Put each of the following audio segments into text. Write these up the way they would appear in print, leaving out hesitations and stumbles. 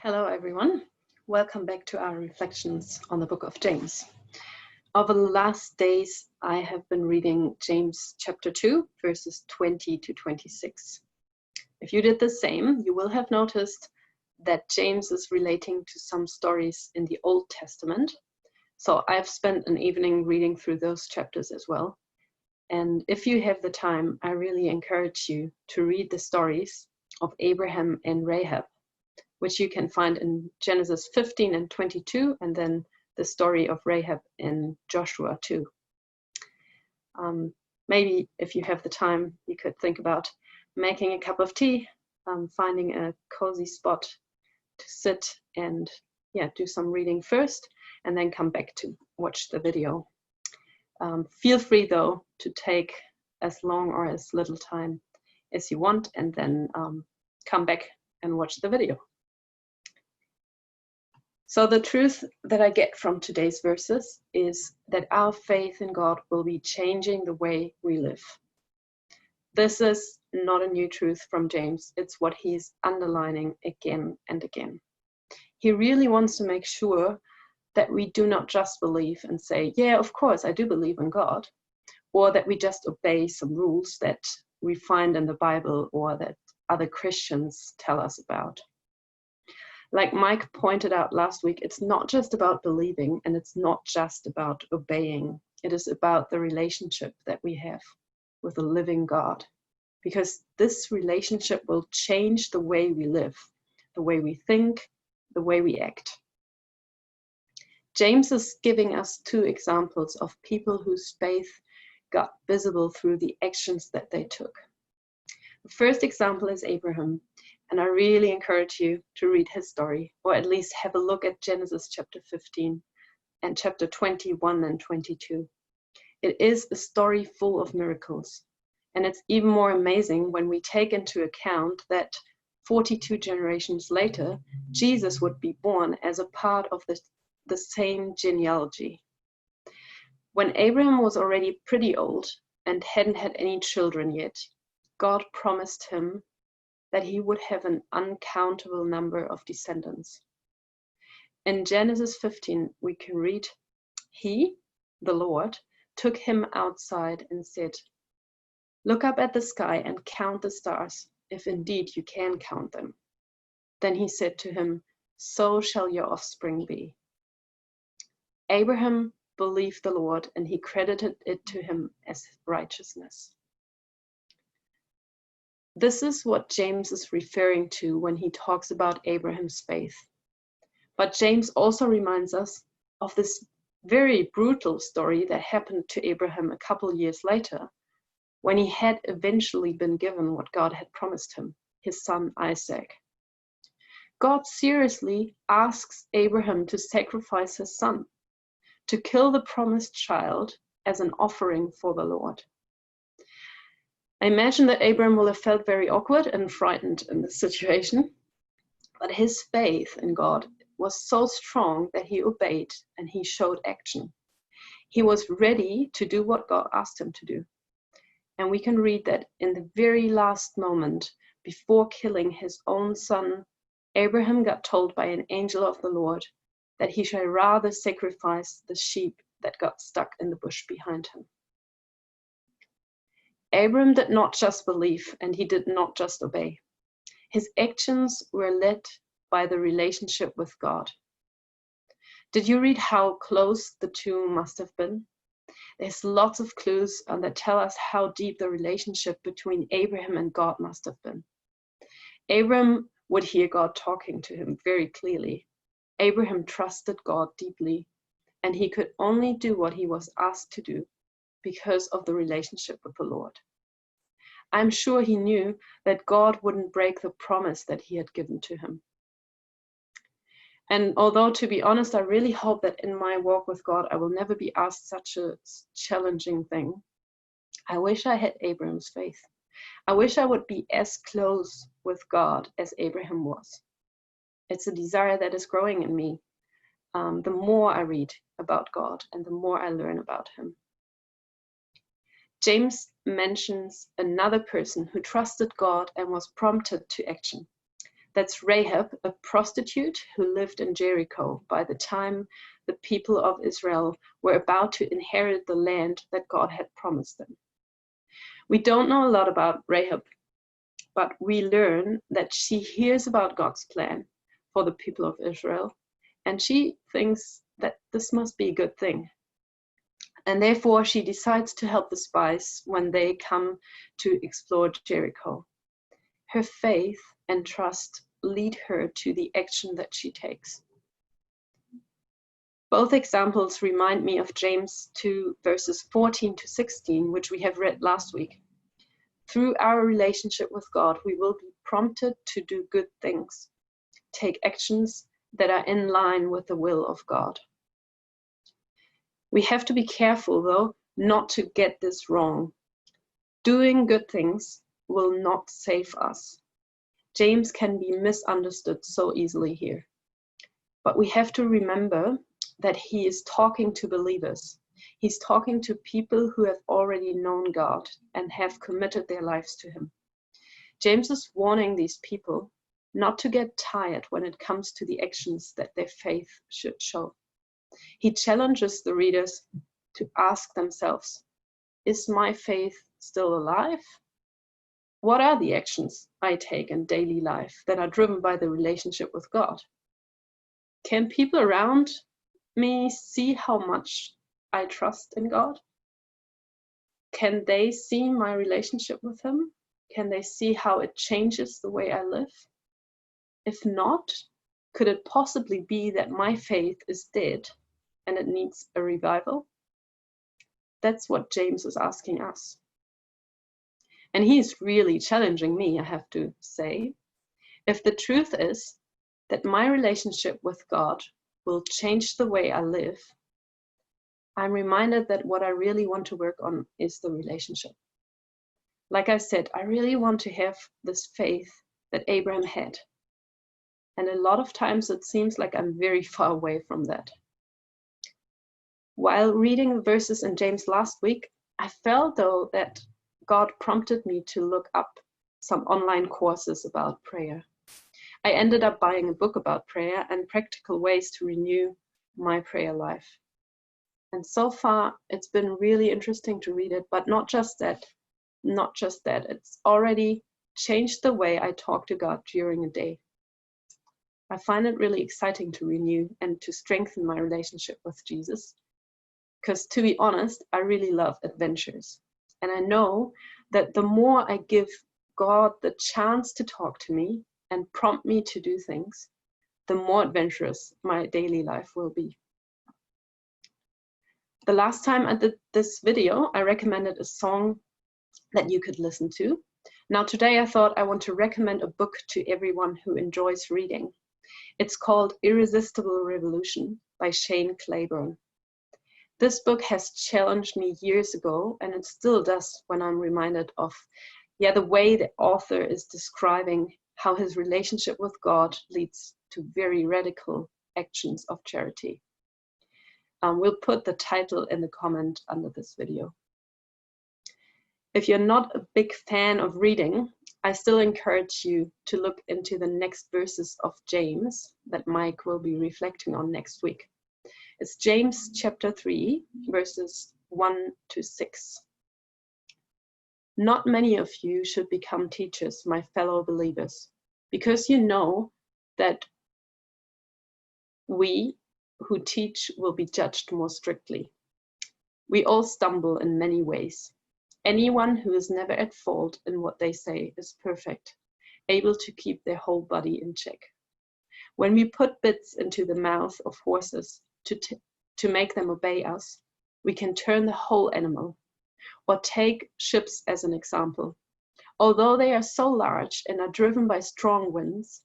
Hello, everyone. Welcome back to our reflections on the book of James. Over the last days, I have been reading James chapter 2, verses 20 to 26. If you did the same, you will have noticed that James is relating to some stories in the Old Testament. So I've spent an evening reading through those chapters as well. And if you have the time, I really encourage you to read the stories of Abraham and Rahab, which you can find in Genesis 15 and 22, and then the story of Rahab in Joshua 2. Maybe if you have the time, you could think about making a cup of tea, finding a cozy spot to sit and do some reading first, and then come back to watch the video. Feel free, though, to take as long or as little time as you want, and then come back and watch the video. So the truth that I get from today's verses is that our faith in God will be changing the way we live. This is not a new truth from James. It's what he's underlining again and again. He really wants to make sure that we do not just believe and say, yeah, of course, I do believe in God, or that we just obey some rules that we find in the Bible or that other Christians tell us about. Like Mike pointed out last week, it's not just about believing and it's not just about obeying. It is about the relationship that we have with the living God, because this relationship will change the way we live, the way we think, the way we act. James is giving us two examples of people whose faith got visible through the actions that they took. The first example is Abraham. And I really encourage you to read his story, or at least have a look at Genesis chapter 15 and chapter 21 and 22. It is a story full of miracles. And it's even more amazing when we take into account that 42 generations later, Jesus would be born as a part of the same genealogy. When Abraham was already pretty old and hadn't had any children yet, God promised him that he would have an uncountable number of descendants. In Genesis 15, we can read, he, the Lord, took him outside and said, "Look up at the sky and count the stars, if indeed you can count them." Then he said to him, "So shall your offspring be." Abraham believed the Lord, and he credited it to him as righteousness. This is what James is referring to when he talks about Abraham's faith. But James also reminds us of this very brutal story that happened to Abraham a couple years later, when he had eventually been given what God had promised him, his son Isaac. God seriously asks Abraham to sacrifice his son, to kill the promised child as an offering for the Lord. I imagine that Abraham will have felt very awkward and frightened in this situation, but his faith in God was so strong that he obeyed and he showed action. He was ready to do what God asked him to do. And we can read that in the very last moment, before killing his own son, Abraham got told by an angel of the Lord that he should rather sacrifice the sheep that got stuck in the bush behind him. Abram did not just believe, and he did not just obey. His actions were led by the relationship with God. Did you read how close the two must have been? There's lots of clues that tell us how deep the relationship between Abraham and God must have been. Abram would hear God talking to him very clearly. Abraham trusted God deeply, and he could only do what he was asked to do because of the relationship with the Lord. I'm sure he knew that God wouldn't break the promise that he had given to him. And although, to be honest, I really hope that in my walk with God, I will never be asked such a challenging thing, I wish I had Abraham's faith. I wish I would be as close with God as Abraham was. It's a desire that is growing in me the more I read about God and the more I learn about him. James mentions another person who trusted God and was prompted to action. That's Rahab, a prostitute who lived in Jericho by the time the people of Israel were about to inherit the land that God had promised them. We don't know a lot about Rahab, but we learn that she hears about God's plan for the people of Israel, and she thinks that this must be a good thing. And therefore, she decides to help the spies when they come to explore Jericho. Her faith and trust lead her to the action that she takes. Both examples remind me of James 2, verses 14 to 16, which we have read last week. Through our relationship with God, we will be prompted to do good things, take actions that are in line with the will of God. We have to be careful, though, not to get this wrong. Doing good things will not save us. James can be misunderstood so easily here. But we have to remember that he is talking to believers. He's talking to people who have already known God and have committed their lives to him. James is warning these people not to get tired when it comes to the actions that their faith should show. He challenges the readers to ask themselves, is my faith still alive? What are the actions I take in daily life that are driven by the relationship with God? Can people around me see how much I trust in God? Can they see my relationship with him? Can they see how it changes the way I live? If not, could it possibly be that my faith is dead and it needs a revival? That's what James is asking us. And he's really challenging me, I have to say. If the truth is that my relationship with God will change the way I live, I'm reminded that what I really want to work on is the relationship. Like I said, I really want to have this faith that Abraham had. And a lot of times it seems like I'm very far away from that. While reading the verses in James last week, I felt though that God prompted me to look up some online courses about prayer. I ended up buying a book about prayer and practical ways to renew my prayer life. And so far, it's been really interesting to read it, but not just that. It's already changed the way I talk to God during a day. I find it really exciting to renew and to strengthen my relationship with Jesus. Because to be honest, I really love adventures. And I know that the more I give God the chance to talk to me and prompt me to do things, the more adventurous my daily life will be. The last time I did this video, I recommended a song that you could listen to. Now today I thought I want to recommend a book to everyone who enjoys reading. It's called Irresistible Revolution by Shane Claiborne. This book has challenged me years ago, and it still does when I'm reminded of the way the author is describing how his relationship with God leads to very radical actions of charity. We'll put the title in the comment under this video. If you're not a big fan of reading, I still encourage you to look into the next verses of James that Mike will be reflecting on next week. It's James chapter 3, verses 1 to 6. Not many of you should become teachers, my fellow believers, because you know that we who teach will be judged more strictly. We all stumble in many ways. Anyone who is never at fault in what they say is perfect, able to keep their whole body in check. When we put bits into the mouth of horses to make them obey us, we can turn the whole animal. Or take ships as an example. Although they are so large and are driven by strong winds,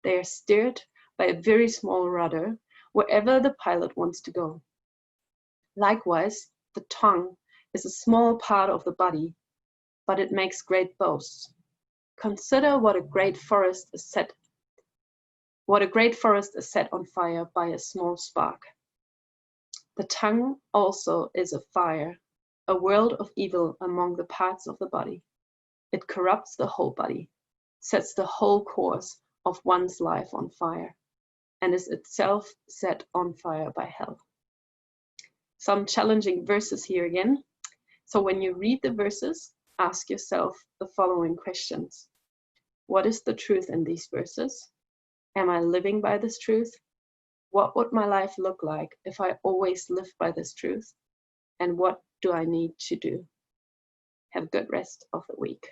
they are steered by a very small rudder wherever the pilot wants to go. Likewise, the tongue is a small part of the body, but it makes great boasts. Consider what a great forest is set on fire by a small spark. The tongue also is a fire, a world of evil among the parts of the body. It corrupts the whole body, sets the whole course of one's life on fire, and is itself set on fire by hell. Some challenging verses here again. So when you read the verses, ask yourself the following questions. What is the truth in these verses? Am I living by this truth? What would my life look like if I always lived by this truth? And what do I need to do? Have a good rest of the week.